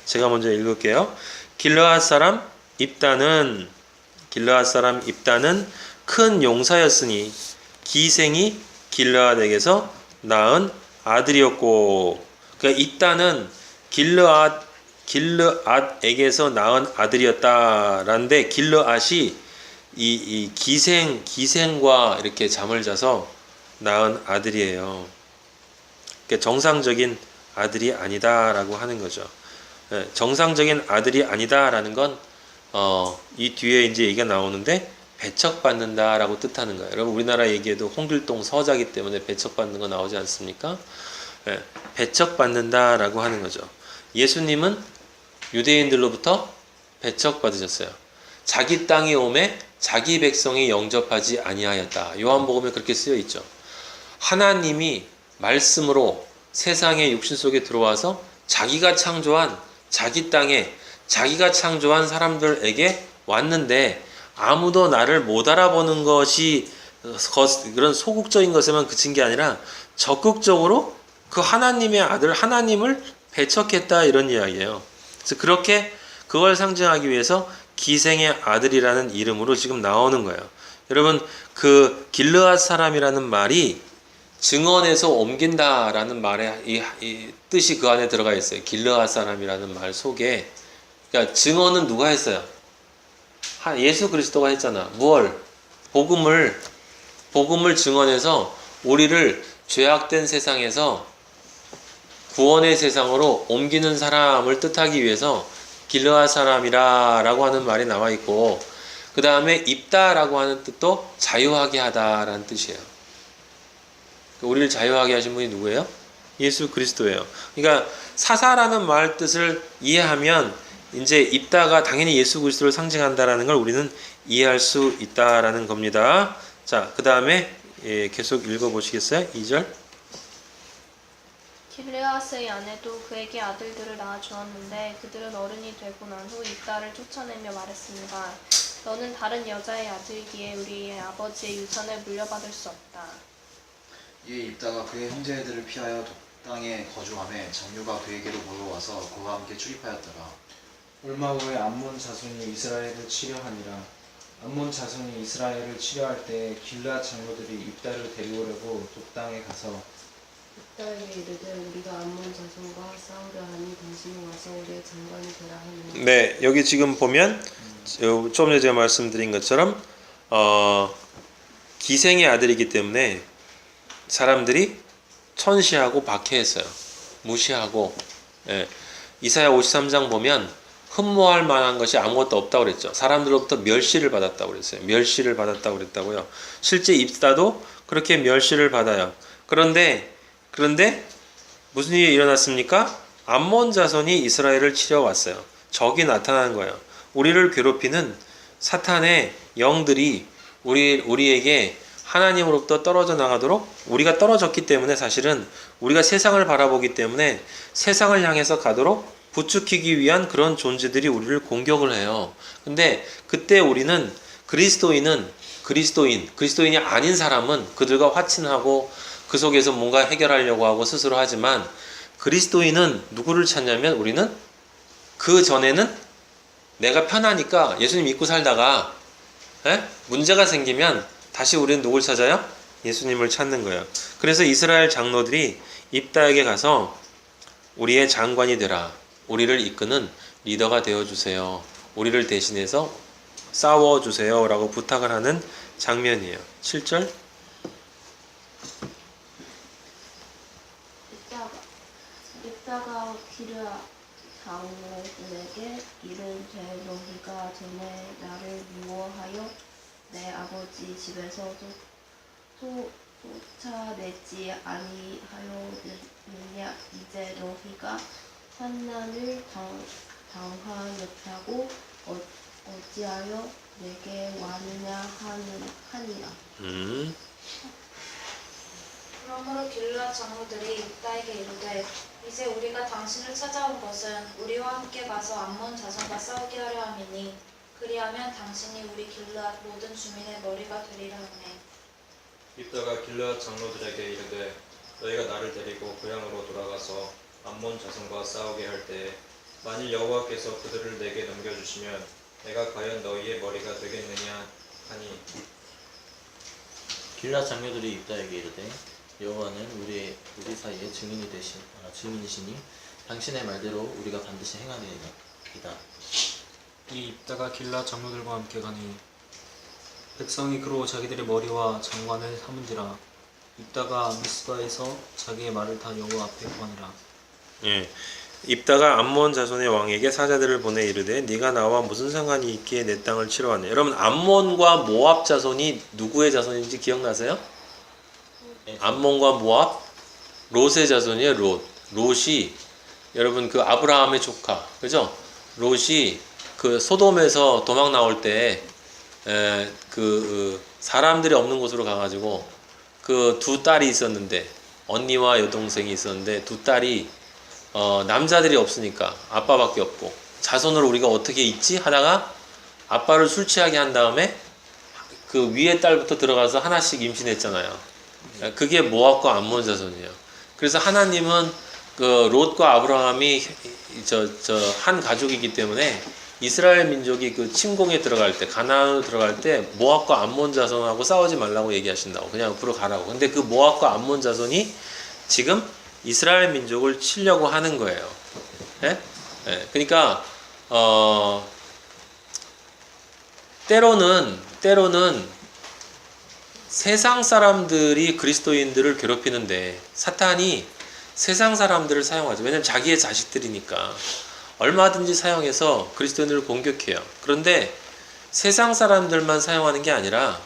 제가 먼저 읽을게요. 길르앗 사람 입다는 큰 용사였으니 기생이 길르앗에게서 낳은 아들이었고, 그러니까 입다는 길르앗에게서 낳은 아들이었다라는데, 길르앗이 이 기생과 이렇게 잠을 자서 낳은 아들이에요. 그러니까 정상적인 아들이 아니다라고 하는 거죠. 정상적인 아들이 아니다라는 건 이 뒤에 이제 얘기가 나오는데 배척받는다라고 뜻하는 거예요. 여러분 우리나라 얘기에도 홍길동 서자기 때문에 배척받는 거 나오지 않습니까? 배척받는다라고 하는 거죠. 예수님은 유대인들로부터 배척받으셨어요. 자기 땅에 오매 자기 백성이 영접하지 아니하였다. 요한복음에 그렇게 쓰여 있죠. 하나님이 말씀으로 세상의 육신 속에 들어와서 자기가 창조한 자기 땅에 자기가 창조한 사람들에게 왔는데 아무도 나를 못 알아보는 것이 그런 소극적인 것에만 그친 게 아니라 적극적으로 그 하나님의 아들 하나님을 배척했다 이런 이야기예요. 그래서 그렇게 그걸 상징하기 위해서 기생의 아들이라는 이름으로 지금 나오는 거예요. 여러분 그 길르앗 사람이라는 말이 증언에서 옮긴다라는 말의 이 뜻이 그 안에 들어가 있어요. 길르앗 사람이라는 말 속에. 그러니까 증언은 누가 했어요? 예수 그리스도가 했잖아. 뭘? 복음을 증언해서 우리를 죄악된 세상에서 구원의 세상으로 옮기는 사람을 뜻하기 위해서 길르앗 사람이라고 하는 말이 나와 있고, 그 다음에 입다라고 하는 뜻도 자유하게 하다라는 뜻이에요. 우리를 자유하게 하신 분이 누구예요? 예수 그리스도예요. 그러니까 사사라는 말 뜻을 이해하면 이제 입다가 당연히 예수 그리스도를 상징한다라는 걸 우리는 이해할 수 있다라는 겁니다. 자, 그 다음에 계속 읽어보시겠어요? 2절. 길르앗의 아내도 그에게 아들들을 낳아 주었는데 그들은 어른이 되고 난 후 입다를 쫓아내며 말했습니다. 너는 다른 여자의 아들이기에 우리의 아버지의 유산을 물려받을 수 없다. 이에 입다가 그의 형제들을 피하여 독당에 거주하며 장류가 그에게로 몰려와서 그와 함께 출입하였더라. 얼마 후에 암몬 자손이 이스라엘을 치려하니라. 암몬 자손이 이스라엘을 치려할 때 길르앗 장로들이 입다를 데려오려고 독당에 가서 입다에게 이르되 우리가 암몬 자손과 싸우려 하니 당신이 와서 우리의 장관이 되라 하니. 네, 여기 지금 보면 좀 전에 제가 말씀드린 것처럼 기생의 아들이기 때문에 사람들이 천시하고 박해했어요. 무시하고. 이사야 53장 보면 흠모할 만한 것이 아무것도 없다고 그랬죠. 사람들로부터 멸시를 받았다고 그랬어요. 멸시를 받았다고 그랬다고요. 실제 입다도 그렇게 멸시를 받아요. 그런데 무슨 일이 일어났습니까? 암몬 자손이 이스라엘을 치려 왔어요. 적이 나타나는 거예요. 우리를 괴롭히는 사탄의 영들이 우리에게 하나님으로부터 떨어져 나가도록, 우리가 떨어졌기 때문에 사실은 우리가 세상을 바라보기 때문에 세상을 향해서 가도록 부추기기 위한 그런 존재들이 우리를 공격을 해요. 근데 그때 우리는 그리스도인이 아닌 사람은 그들과 화친하고 그 속에서 뭔가 해결하려고 하고 스스로 하지만, 그리스도인은 누구를 찾냐면 우리는 그 전에는 내가 편하니까 예수님 믿고 살다가 문제가 생기면 다시 우리는 누굴 찾아요? 예수님을 찾는 거예요. 그래서 이스라엘 장로들이 입다에게 가서 우리의 장관이 되라. 우리를 이끄는 리더가 되어주세요. 우리를 대신해서 싸워주세요. 라고 부탁을 하는 장면이에요. 7절. 입다가 길르앗 장로들에게 이르되 너희가 전에 나를 미워하여 내 아버지 집에서 쫓아내지 아니하였느냐. 이제 너희가 환난을 당하였다고 어찌하여 내게 와느냐 하니라. 그러므로 길르앗 장로들이 입다에게 이르되 이제 우리가 당신을 찾아온 것은 우리와 함께 가서 암몬 자손과 싸우게 하려 함이니 그리하면 당신이 우리 길르앗 모든 주민의 머리가 되리라 하네. 입다가 길르앗 장로들에게 이르되 너희가 나를 데리고 고향으로 돌아가서 암몬 자손과 싸우게 할 때에 만일 여호와께서 그들을 내게 넘겨주시면 내가 과연 너희의 머리가 되겠느냐 하니 길앗 장로들이 입다에게 이르되 여호와는 우리 사이에 증인이시니 당신의 말대로 우리가 반드시 행하리이다. 이 입다가 길라 장로들과 함께 가니 백성이 그로 자기들의 머리와 장관을 삼은지라. 입다가 미스바에서 자기의 말을 다 여호와 앞에 구하니라. 예. 입다가 암몬 자손의 왕에게 사자들을 보내 이르되 네가 나와 무슨 상관이 있기에 내 땅을 치러왔네. 여러분 암몬과 모압 자손이 누구의 자손인지 기억나세요? 암몬과 모압 롯의 자손이에요. 롯이 여러분 그 아브라함의 조카 그죠? 롯이 그 소돔에서 도망 나올 때 사람들이 없는 곳으로 가가지고 그 두 딸이 있었는데 언니와 여동생이 있었는데 두 딸이 남자들이 없으니까 아빠밖에 없고 자손을 우리가 어떻게 잊지 하다가 아빠를 술 취하게 한 다음에 그 위에 딸부터 들어가서 하나씩 임신했잖아요. 그게 모압과 암몬 자손이에요. 그래서 하나님은 그 롯과 아브라함이 한 가족이기 때문에 이스라엘 민족이 그 침공에 들어갈 때 가나안으로 들어갈 때 모압과 암몬 자손하고 싸우지 말라고 얘기하신다고 그냥 앞으로 가라고. 근데 그 모압과 암몬 자손이 지금 이스라엘 민족을 치려고 하는 거예요. 예? 예. 그러니까 때로는 세상 사람들이 그리스도인들을 괴롭히는데 사탄이 세상 사람들을 사용하죠. 왜냐하면 자기의 자식들이니까 얼마든지 사용해서 그리스도인들을 공격해요. 그런데 세상 사람들만 사용하는 게 아니라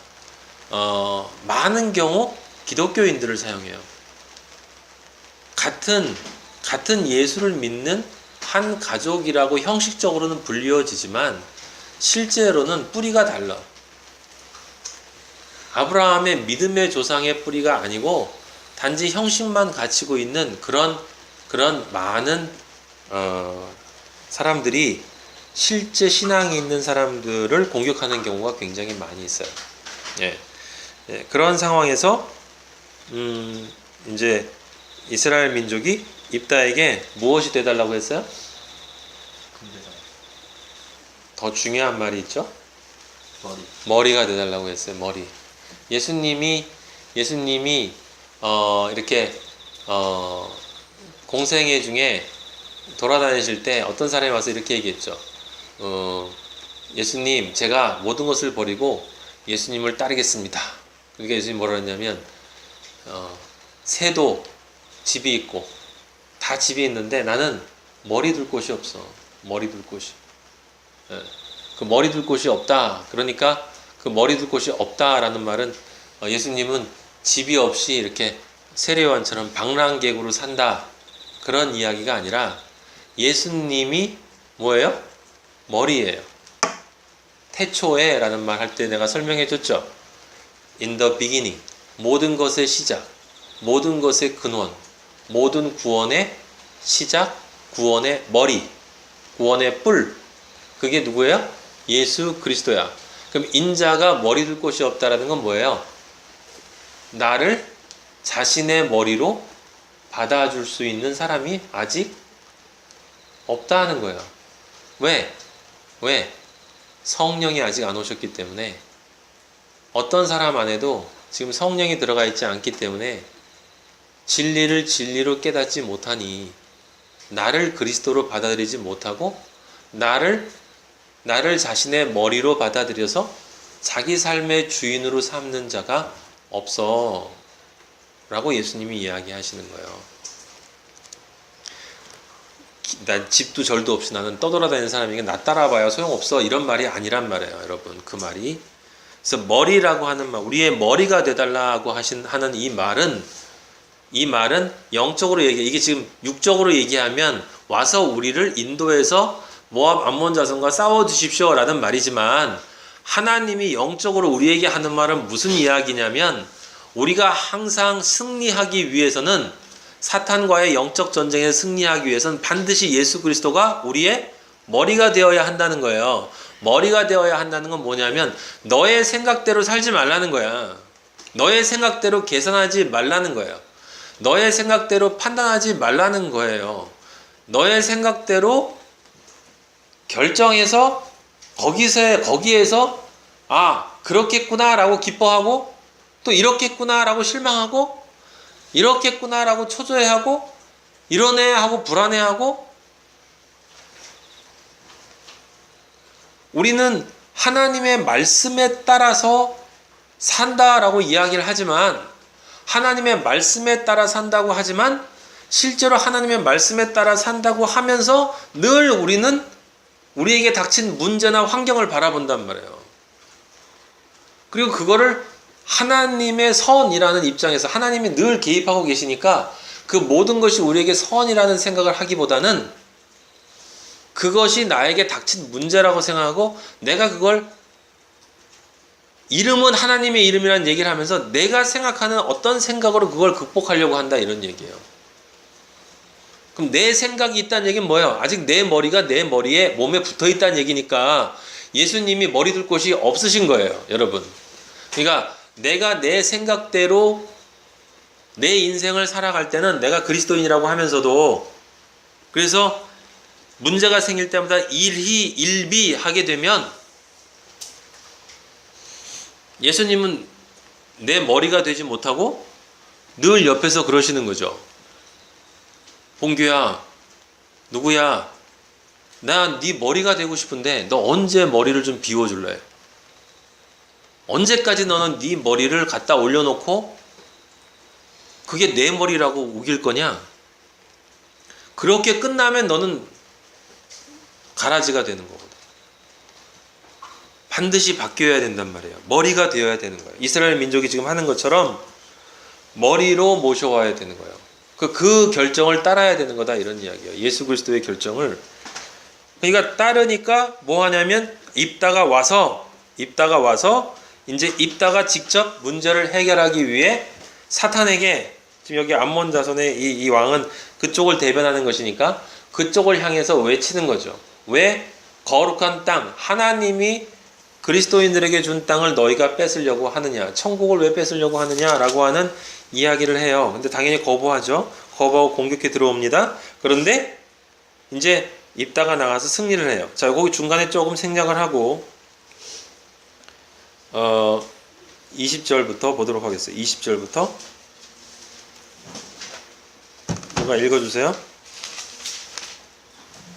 많은 경우 기독교인들을 사용해요. 같은 예수를 믿는 한 가족이라고 형식적으로는 불리워지지만 실제로는 뿌리가 달라. 아브라함의 믿음의 조상의 뿌리가 아니고 단지 형식만 갖추고 있는 그런 많은 사람들이 실제 신앙이 있는 사람들을 공격하는 경우가 굉장히 많이 있어요. 예. 예. 그런 상황에서 이제 이스라엘 민족이 입다에게 무엇이 되달라고 했어요? 더 중요한 말이 있죠? 머리가 되달라고 했어요. 머리. 예수님이 이렇게 공생애 중에 돌아다니실 때 어떤 사람이 와서 이렇게 얘기했죠. 예수님, 제가 모든 것을 버리고 예수님을 따르겠습니다. 그러니까 예수님이 뭐라 했냐면 새도 집이 있고 다 집이 있는데 나는 머리 둘 곳이 없어. 머리 둘 곳이. 그 머리 둘 곳이 없다. 그러니까 그 머리 둘 곳이 없다라는 말은 예수님은 집이 없이 이렇게 세례요한처럼 방랑객으로 산다. 그런 이야기가 아니라 예수님이 뭐예요? 머리예요. 태초에 라는 말 할 때 내가 설명해 줬죠. In the beginning. 모든 것의 시작, 모든 것의 근원, 모든 구원의 시작, 구원의 머리, 구원의 뿔. 그게 누구예요? 예수 그리스도야. 그럼 인자가 머리 둘 곳이 없다라는 건 뭐예요? 나를 자신의 머리로 받아줄 수 있는 사람이 아직 없다는 거예요. 왜? 성령이 아직 안 오셨기 때문에. 어떤 사람 안에도 지금 성령이 들어가 있지 않기 때문에 진리를 진리로 깨닫지 못하니 나를 그리스도로 받아들이지 못하고 나를 자신의 머리로 받아들여서 자기 삶의 주인으로 삼는 자가 없어 라고 예수님이 이야기하시는 거예요. 난 집도 절도 없이 나는 떠돌아다니는 사람이니까 나 따라봐야 소용없어 이런 말이 아니란 말이에요. 여러분 그 말이. 그래서 머리라고 하는 말, 우리의 머리가 되달라고 하는 이 말은 영적으로 이게 지금 육적으로 얘기하면 와서 우리를 인도해서 모압 암몬 자손과 싸워 주십시오 라는 말이지만 하나님이 영적으로 우리에게 하는 말은 무슨 이야기냐면 우리가 항상 승리하기 위해서는 사탄과의 영적 전쟁에 승리하기 위해서는 반드시 예수 그리스도가 우리의 머리가 되어야 한다는 거예요. 머리가 되어야 한다는 건 뭐냐면 너의 생각대로 살지 말라는 거야. 너의 생각대로 계산하지 말라는 거예요. 너의 생각대로 판단하지 말라는 거예요. 너의 생각대로 결정해서 거기에서 아 그렇겠구나라고 기뻐하고 또 이렇겠구나라고 실망하고 이렇겠구나라고 초조해하고 이러네 하고 불안해하고 우리는 하나님의 말씀에 따라서 산다라고 이야기를 하지만 하나님의 말씀에 따라 산다고 하지만 실제로 하나님의 말씀에 따라 산다고 하면서 늘 우리는 우리에게 닥친 문제나 환경을 바라본단 말이에요. 그리고 그거를 하나님의 선이라는 입장에서 하나님이 늘 개입하고 계시니까 그 모든 것이 우리에게 선이라는 생각을 하기보다는 그것이 나에게 닥친 문제라고 생각하고 내가 그걸 이름은 하나님의 이름이라는 얘기를 하면서 내가 생각하는 어떤 생각으로 그걸 극복하려고 한다 이런 얘기예요. 그럼 내 생각이 있다는 얘기는 뭐예요? 아직 내 머리가 내 머리에 몸에 붙어 있다는 얘기니까 예수님이 머리 둘 곳이 없으신 거예요, 여러분. 그러니까 내가 내 생각대로 내 인생을 살아갈 때는 내가 그리스도인이라고 하면서도 그래서 문제가 생길 때마다 일비하게 되면 예수님은 내 머리가 되지 못하고 늘 옆에서 그러시는 거죠. 봉규야, 누구야? 나 네 머리가 되고 싶은데 너 언제 머리를 좀 비워줄래? 언제까지 너는 네 머리를 갖다 올려놓고 그게 내 머리라고 우길 거냐? 그렇게 끝나면 너는 가라지가 되는 거거든. 반드시 바뀌어야 된단 말이에요. 머리가 되어야 되는 거예요. 이스라엘 민족이 지금 하는 것처럼 머리로 모셔와야 되는 거예요. 그 결정을 따라야 되는 거다 이런 이야기예요. 예수 그리스도의 결정을. 그러니까 따르니까 뭐 하냐면 입다가 와서 이제 입다가 직접 문제를 해결하기 위해 사탄에게 지금 여기 암몬 자손의 이 왕은 그쪽을 대변하는 것이니까 그쪽을 향해서 외치는 거죠. 왜? 거룩한 땅, 하나님이 그리스도인들에게 준 땅을 너희가 뺏으려고 하느냐, 천국을 왜 뺏으려고 하느냐라고 하는 이야기를 해요. 근데 당연히 거부하죠. 거부하고 공격해 들어옵니다. 그런데 이제 입다가 나가서 승리를 해요. 자, 거기 중간에 조금 생략을 하고 20절부터 보도록 하겠습니다. 20절부터 누가 읽어주세요.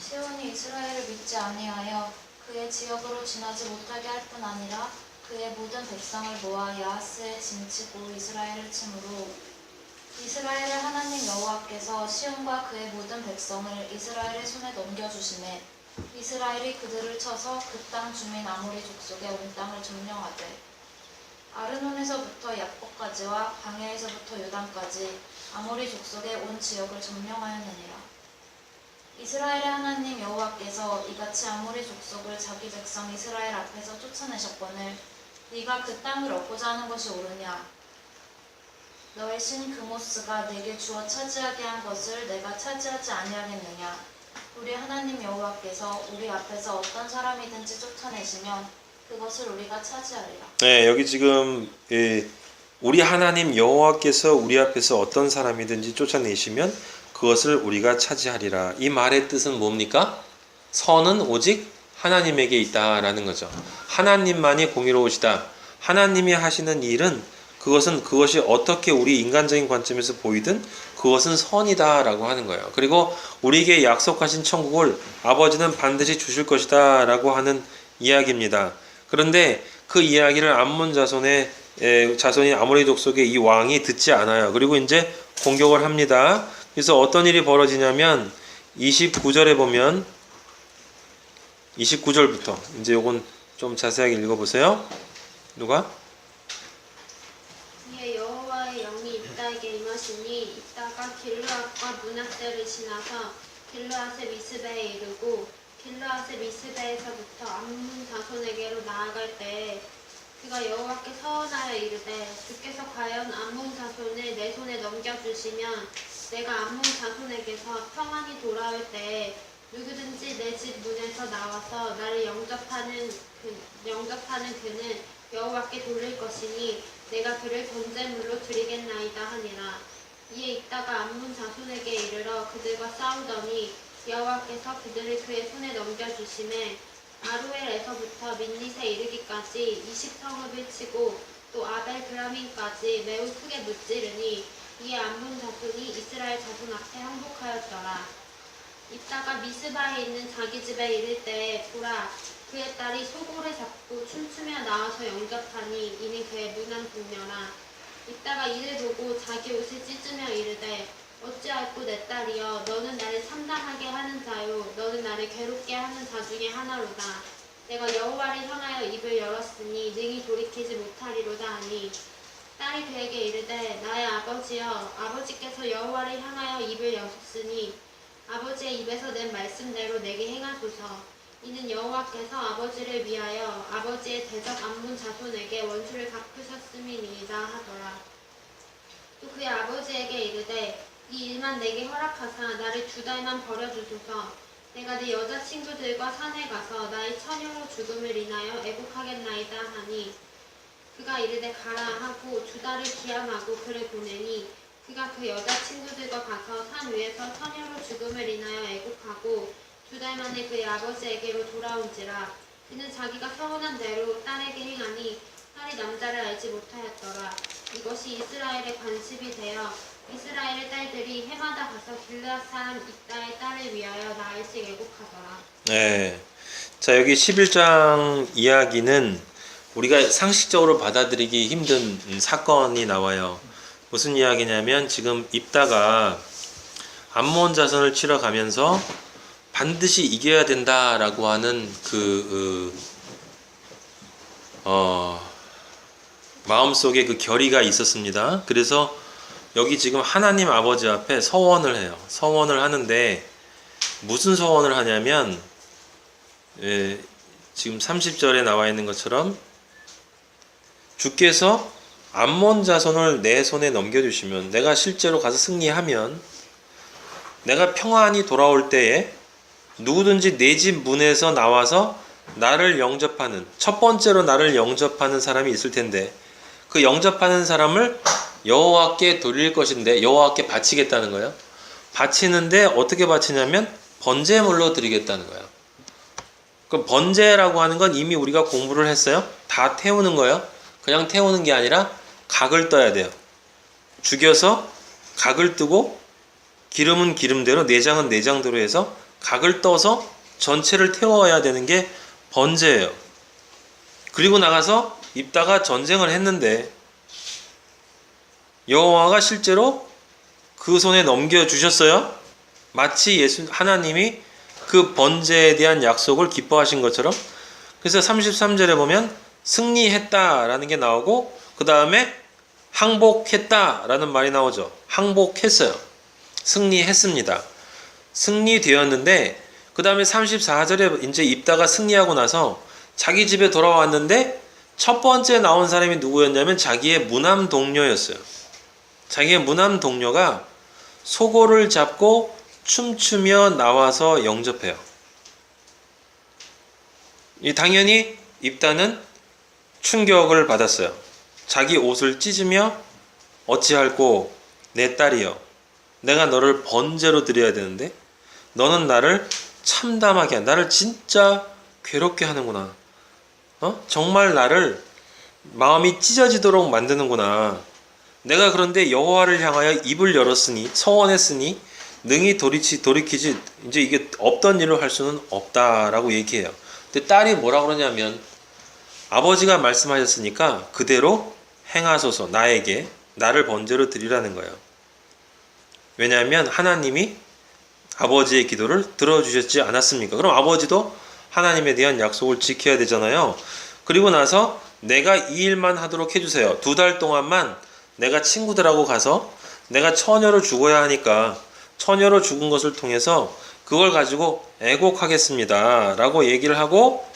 시온이 이스라엘을 믿지 아니하여 그의 지역으로 지나지 못하게 할 뿐 아니라 그의 모든 백성을 모아 야하스에 진치고 이스라엘을 치므로 이스라엘의 하나님 여호와께서 시온과 그의 모든 백성을 이스라엘의 손에 넘겨주시매 이스라엘이 그들을 쳐서 그 땅 주민 아모리 족속의 온 땅을 점령하되 아르논에서부터 약복까지와 광야에서부터 요단까지 아모리 족속의 온 지역을 점령하였느니라. 이스라엘의 하나님 여호와께서 이같이 아모리 족속을 자기 백성 이스라엘 앞에서 쫓아내셨거늘 네가 그 땅을 얻고자 하는 것이 옳으냐? 너의 신 그모스가 내게 주어 차지하게 한 것을 내가 차지하지 아니하겠느냐? 우리 하나님 여호와께서 우리 앞에서 어떤 사람이든지 쫓아내시면 그것을 우리가 차지하리라. 네, 여기 지금 우리 하나님 여호와께서 우리 앞에서 어떤 사람이든지 쫓아내시면 그것을 우리가 차지하리라. 이 말의 뜻은 뭡니까? 선은 오직 하나님에게 있다라는 거죠. 하나님만이 공의로우시다. 하나님이 하시는 일은 그것이 어떻게 우리 인간적인 관점에서 보이든 그것은 선이다라고 하는 거예요. 그리고 우리에게 약속하신 천국을 아버지는 반드시 주실 것이다 라고 하는 이야기입니다. 그런데 그 이야기를 암몬 자손이 아모리 족속의 이 왕이 듣지 않아요. 그리고 이제 공격을 합니다. 그래서 어떤 일이 벌어지냐면 29절에 보면 29절부터 이제 요건 좀 자세하게 읽어보세요. 누가? 이에 여호와의 영이 입다에게 임하시니 입다가 길르앗과 문학대를 지나서 길르앗의 미스베에 이르고 길르앗의 미스베에서부터 암몬 자손에게로 나아갈 때에 그가 여호와께 서원하여 이르되 주께서 과연 암몬 자손을 내 손에 넘겨주시면 내가 암몬 자손에게서 평안히 돌아올 때에 누구든지 내 집 문에서 나와서 나를 영접하는 그는 여호와께 돌릴 것이니 내가 그를 번제물로 드리겠나이다 하니라. 이에 입다가 암몬 자손에게 이르러 그들과 싸우더니 여호와께서 그들을 그의 손에 넘겨주시니 주심에 아루엘에서부터 민닛에 이르기까지 20성읍을 치고 또 아벨 그라민까지 매우 크게 무찌르니 이에 암몬 자손이 이스라엘 자손 앞에 항복하였더라. 입다가 미스바에 있는 자기 집에 이를 때에 보라 그의 딸이 소고를 잡고 춤추며 나와서 영접하니 이는 그의 무난 동료라. 입다가 이를 보고 자기 옷을 찢으며 이르되 어찌할꼬 내 딸이여 너는 나를 참담하게 하는 자요 너는 나를 괴롭게 하는 자 중에 하나로다. 내가 여호와를 향하여 입을 열었으니 능히 돌이키지 못하리로다 하니 딸이 그에게 이르되 나의 아버지여 아버지께서 여호와를 향하여 입을 여셨으니 아버지의 입에서 낸 말씀대로 내게 행하소서. 이는 여호와께서 아버지를 위하여 아버지의 대적 암몬 자손에게 원수를 갚으셨음이니이다 하더라. 또 그의 아버지에게 이르되 이 일만 내게 허락하사 나를 2달만 버려주소서. 내가 네 여자친구들과 산에 가서 나의 처녀로 죽음을 인하여 애곡하겠나이다 하니 그가 이르되 가라 하고 2달을 기한하고 그를 보내니 그가 그 여자친구들과 가서 산 위에서 처녀로 죽음을 인하여 애곡하고 2달 만에 그의 아버지에게로 돌아온지라. 그는 자기가 서원한 대로 딸에게 행하니 딸이 남자를 알지 못하였더라. 이것이 이스라엘의 관습이 되어 이스라엘의 딸들이 해마다 가서 길르앗 사람 입다의 딸을 위하여 나흘씩 애곡하더라. 네. 자, 여기 11장 이야기는 우리가 상식적으로 받아들이기 힘든 사건이 나와요. 무슨 이야기냐면 지금 입다가 암몬 자손을 치러 가면서 반드시 이겨야 된다라고 하는 마음속에 그 결의가 있었습니다. 그래서 여기 지금 하나님 아버지 앞에 서원을 해요. 서원을 하는데 무슨 서원을 하냐면 지금 30절에 나와 있는 것처럼 주께서 암몬 자손을 내 손에 넘겨주시면 내가 실제로 가서 승리하면 내가 평안히 돌아올 때에 누구든지 내 집 문에서 나와서 나를 영접하는 첫 번째로 나를 영접하는 사람이 있을 텐데 그 영접하는 사람을 여호와께 돌릴 것인데 여호와께 바치겠다는 거예요. 바치는데 어떻게 바치냐면 번제물로 드리겠다는 거예요. 그 번제라고 하는 건 이미 우리가 공부를 했어요. 다 태우는 거예요. 그냥 태우는 게 아니라 각을 떠야 돼요. 죽여서 각을 뜨고 기름은 기름대로 내장은 내장대로 해서 각을 떠서 전체를 태워야 되는 게 번제예요. 그리고 나가서 입다가 전쟁을 했는데 여호와가 실제로 그 손에 넘겨주셨어요. 마치 하나님이 그 번제에 대한 약속을 기뻐하신 것처럼. 그래서 33절에 보면 승리했다라는 게 나오고 그 다음에 항복했다라는 말이 나오죠. 항복했어요. 승리했습니다. 승리되었는데 그 다음에 34절에 이제 입다가 승리하고 나서 자기 집에 돌아왔는데 첫 번째 나온 사람이 누구였냐면 자기의 무남 동료였어요. 자기의 무남 동료가 소고를 잡고 춤추며 나와서 영접해요. 당연히 입다는 충격을 받았어요. 자기 옷을 찢으며 어찌할꼬 내 딸이여 내가 너를 번제로 드려야 되는데 너는 나를 참담하게 나를 진짜 괴롭게 하는구나. 정말 나를 마음이 찢어지도록 만드는구나. 내가 그런데 여호와를 향하여 입을 열었으니 서원했으니 능히 돌이키지 이제 이게 없던 일을 할 수는 없다라고 얘기해요. 근데 딸이 뭐라 그러냐면 아버지가 말씀하셨으니까 그대로 행하소서 나에게 나를 번제로 드리라는 거예요. 왜냐하면 하나님이 아버지의 기도를 들어주셨지 않았습니까? 그럼 아버지도 하나님에 대한 약속을 지켜야 되잖아요. 그리고 나서 내가 이 일만 하도록 해주세요. 2달 동안만 내가 친구들하고 가서 내가 처녀로 죽어야 하니까 처녀로 죽은 것을 통해서 그걸 가지고 애곡하겠습니다 라고 얘기를 하고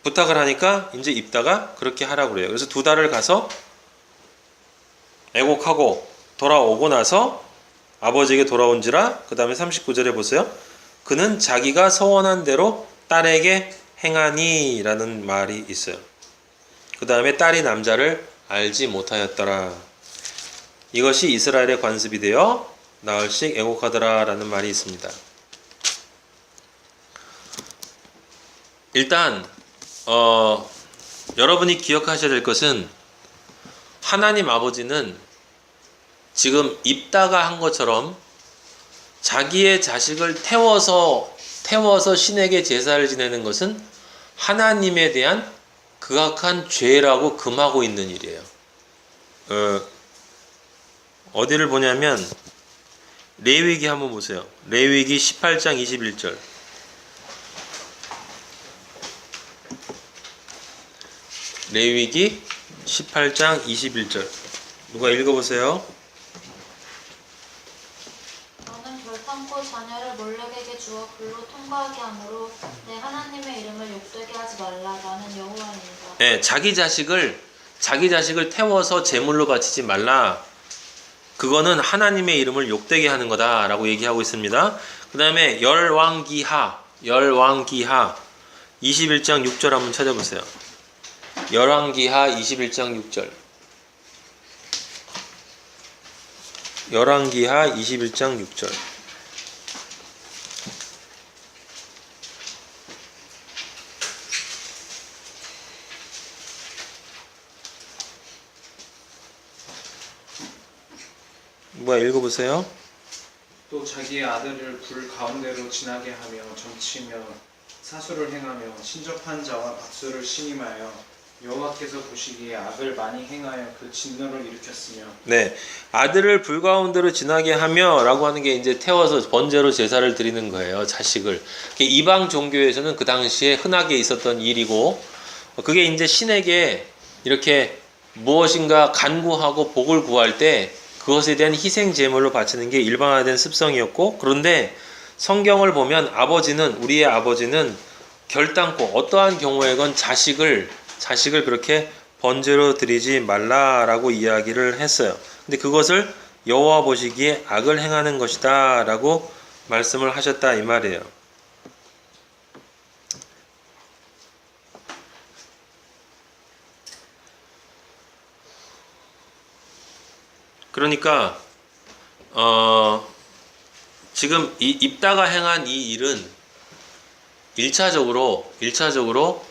부탁을 하니까 이제 입다가 그렇게 하라고 그래요. 그래서 2달을 가서 애곡하고 돌아오고 나서 아버지에게 돌아온지라 그 다음에 39절에 보세요. 그는 자기가 서원한 대로 딸에게 행하니 라는 말이 있어요. 그 다음에 딸이 남자를 알지 못하였더라. 이것이 이스라엘의 관습이 되어 나흘씩 애곡하더라 라는 말이 있습니다. 일단 여러분이 기억하셔야 될 것은 하나님 아버지는 지금 입다가 한 것처럼 자기의 자식을 태워서 신에게 제사를 지내는 것은 하나님에 대한 극악한 죄라고 금하고 있는 일이에요. 어디를 보냐면 레위기 한번 보세요. 레위기 18장 21절. 레위기 18장 21절. 누가 읽어보세요. 너는 결탄코 자녀를 몰렉에게 주어 글로 통과하게 하므로 내 하나님의 이름을 욕되게 하지 말라. 나는 여호와입니다. 네, 자기 자식을 태워서 제물로 바치지 말라. 그거는 하나님의 이름을 욕되게 하는 거다라고 얘기하고 있습니다. 그 다음에 열왕기하 21장 6절 한번 찾아보세요. 열왕기하 21장 6절. 열왕기하 21장 6절. 뭐야, 읽어보세요. 또 자기의 아들을 불 가운데로 지나게 하며 점치며 사수를 행하며 신접한 자와 박수를 신임하여 여호와께서 보시기에 악을 많이 행하여 그 진노를 일으켰으며. 네, 아들을 불 가운데로 지나게 하며라고 하는 게 이제 태워서 번제로 제사를 드리는 거예요. 자식을. 이방 종교에서는 그 당시에 흔하게 있었던 일이고, 그게 이제 신에게 이렇게 무엇인가 간구하고 복을 구할 때 그것에 대한 희생 제물로 바치는 게 일반화된 습성이었고, 그런데 성경을 보면 우리의 아버지는 결단코 어떠한 경우에건 자식을 그렇게 번제로 드리지 말라라고 이야기를 했어요. 근데 그것을 여호와 보시기에 악을 행하는 것이다 라고 말씀을 하셨다 이 말이에요. 그러니까 지금 이 입다가 행한 이 일은 1차적으로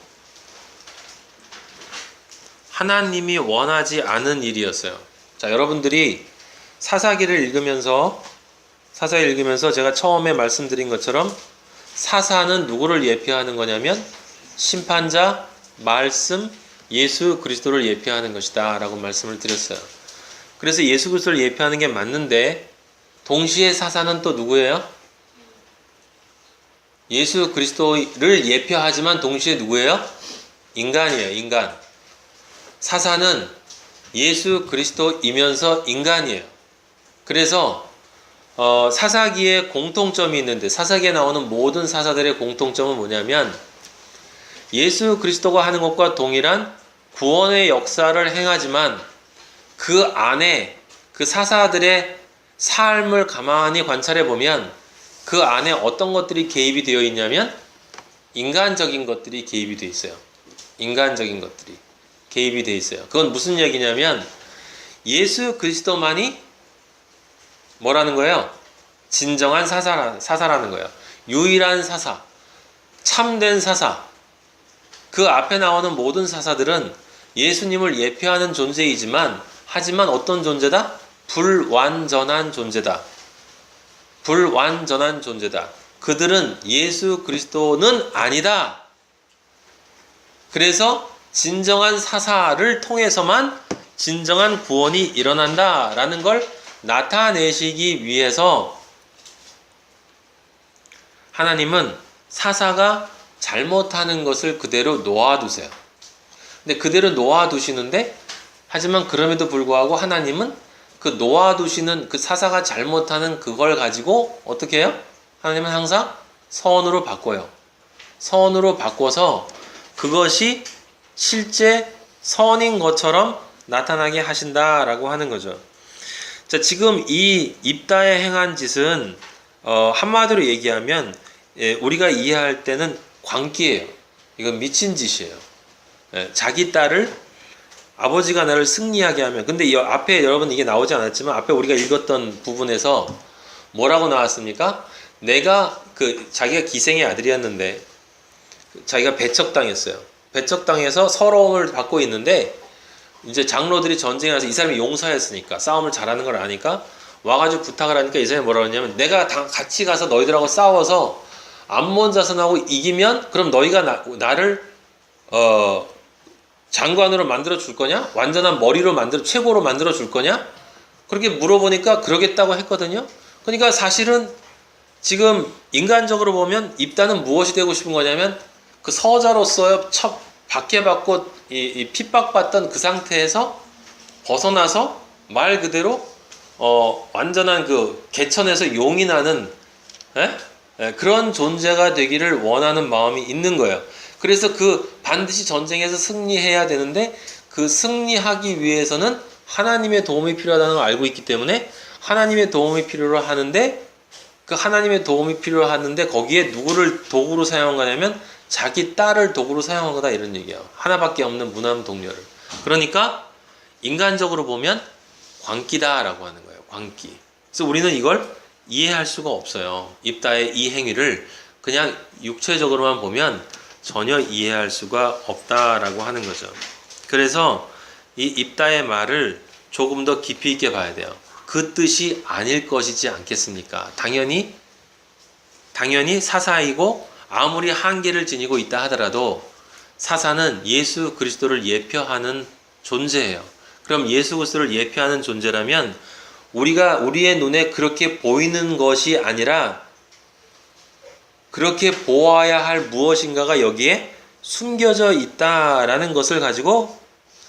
하나님이 원하지 않은 일이었어요. 자, 여러분들이 사사기를 읽으면서 제가 처음에 말씀드린 것처럼 사사는 누구를 예표하는 거냐면 심판자, 말씀, 예수 그리스도를 예표하는 것이다 라고 말씀을 드렸어요. 그래서 예수 그리스도를 예표하는 게 맞는데 동시에 사사는 또 누구예요? 예수 그리스도를 예표하지만 동시에 누구예요? 인간이에요. 인간. 사사는 예수 그리스도이면서 인간이에요. 그래서 사사기에 공통점이 있는데, 사사기에 나오는 모든 사사들의 공통점은 뭐냐면 예수 그리스도가 하는 것과 동일한 구원의 역사를 행하지만 그 안에 그 사사들의 삶을 가만히 관찰해 보면 그 안에 어떤 것들이 개입이 되어 있냐면 인간적인 것들이 개입이 되어 있어요. 인간적인 것들이 개입이 되어 있어요. 그건 무슨 얘기냐면 예수 그리스도만이 뭐라는 거예요? 진정한 사사라는 거예요. 유일한 사사, 참된 사사. 그 앞에 나오는 모든 사사들은 예수님을 예표하는 존재이지만 하지만 어떤 존재다? 불완전한 존재다. 불완전한 존재다. 그들은 예수 그리스도는 아니다. 그래서 진정한 사사를 통해서만 진정한 구원이 일어난다라는 걸 나타내시기 위해서 하나님은 사사가 잘못하는 것을 그대로 놓아두세요. 근데 그대로 놓아두시는데 하지만 그럼에도 불구하고 하나님은 그 놓아두시는 그 사사가 잘못하는 그걸 가지고 어떻게 해요? 하나님은 항상 선으로 바꿔요. 선으로 바꿔서 그것이 실제 선인 것처럼 나타나게 하신다라고 하는 거죠. 자, 지금 이 입다에 행한 짓은 한마디로 얘기하면 우리가 이해할 때는 광기예요. 이건 미친 짓이에요. 자기 딸을 아버지가 나를 승리하게 하면, 근데 이 앞에 여러분 이게 나오지 않았지만 앞에 우리가 읽었던 부분에서 뭐라고 나왔습니까? 자기가 기생의 아들이었는데 자기가 배척당했어요. 배척당해서 서러움을 받고 있는데 이제 장로들이 전쟁에 나서 이 사람이 용사였으니까 싸움을 잘하는 걸 아니까 와가지고 부탁을 하니까 이 사람이 뭐라고 했냐면 내가 같이 가서 너희들하고 싸워서 암몬 자손하고 이기면 그럼 너희가 나를 장관으로 만들어 줄 거냐? 완전한 머리로 최고로 만들어 줄 거냐? 그렇게 물어보니까 그러겠다고 했거든요. 그러니까 사실은 지금 인간적으로 보면 입다는 무엇이 되고 싶은 거냐면 그 서자로서의 박해받고 이 핍박받던 그 상태에서 벗어나서 말 그대로 완전한 그 개천에서 용이 나는 그런 존재가 되기를 원하는 마음이 있는 거예요. 그래서 그 반드시 전쟁에서 승리해야 되는데 그 승리하기 위해서는 하나님의 도움이 필요하다는 걸 알고 있기 때문에 하나님의 도움이 필요로 하는데 그 하나님의 도움이 필요하는데 거기에 누구를 도구로 사용한 거냐면 자기 딸을 도구로 사용한 거다 이런 얘기예요. 하나밖에 없는 무남 동료를. 그러니까 인간적으로 보면 광기다라고 하는 거예요. 광기. 그래서 우리는 이걸 이해할 수가 없어요. 입다의 이 행위를 그냥 육체적으로만 보면 전혀 이해할 수가 없다라고 하는 거죠. 그래서 이 입다의 말을 조금 더 깊이 있게 봐야 돼요. 그 뜻이 아닐 것이지 않겠습니까? 당연히 사사이고 아무리 한계를 지니고 있다 하더라도 사사는 예수 그리스도를 예표하는 존재예요. 그럼 예수 그리스도를 예표하는 존재라면 우리의 눈에 그렇게 보이는 것이 아니라 그렇게 보아야 할 무엇인가가 여기에 숨겨져 있다라는 것을 가지고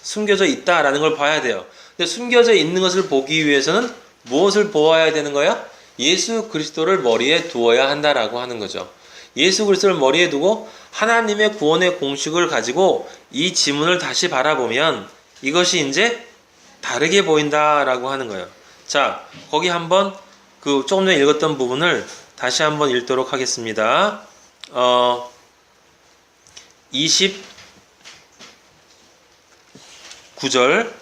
숨겨져 있다라는 걸 봐야 돼요. 근데 숨겨져 있는 것을 보기 위해서는 무엇을 보아야 되는 거야? 예수 그리스도를 머리에 두어야 한다라고 하는 거죠. 예수 그리스도를 머리에 두고 하나님의 구원의 공식을 가지고 이 지문을 다시 바라보면 이것이 이제 다르게 보인다라고 하는 거예요. 자, 거기 한번 그 조금 전에 읽었던 부분을 다시 한번 읽도록 하겠습니다. 29절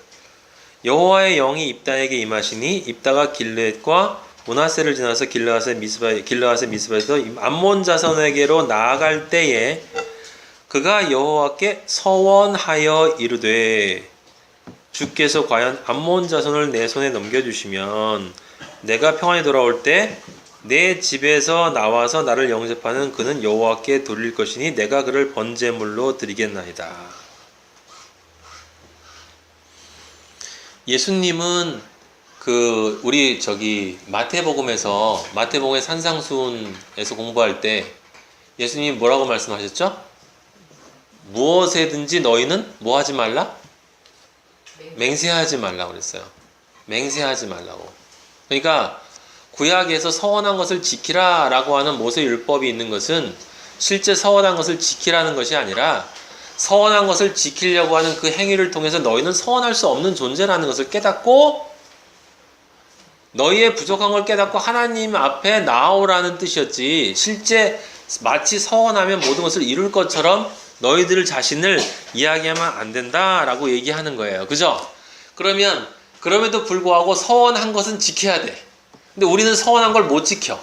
여호와의 영이 입다에게 임하시니 입다가 길르앗과 므낫세를 지나서 길르앗의 미스바에서 암몬 자손에게로 나아갈 때에 그가 여호와께 서원하여 이르되 주께서 과연 암몬 자손을 내 손에 넘겨주시면 내가 평안히 돌아올 때 내 집에서 나와서 나를 영접하는 그는 여호와께 돌릴 것이니 내가 그를 번제물로 드리겠나이다. 예수님은 우리 마태복음의 산상수훈에서 공부할 때 예수님이 뭐라고 말씀하셨죠? 무엇에든지 너희는 뭐 하지 말라? 맹세하지 말라고 그랬어요. 맹세하지 말라고. 그러니까 구약에서 서원한 것을 지키라 라고 하는 모세율법이 있는 것은 실제 서원한 것을 지키라는 것이 아니라 서원한 것을 지키려고 하는 그 행위를 통해서 너희는 서원할 수 없는 존재라는 것을 깨닫고 너희의 부족한 걸 깨닫고 하나님 앞에 나오라는 뜻이었지, 실제 마치 서원하면 모든 것을 이룰 것처럼 너희들 자신을 이야기하면 안 된다라고 얘기하는 거예요. 그죠? 그러면 그럼에도 불구하고 서원한 것은 지켜야 돼. 근데 우리는 서원한 걸 못 지켜.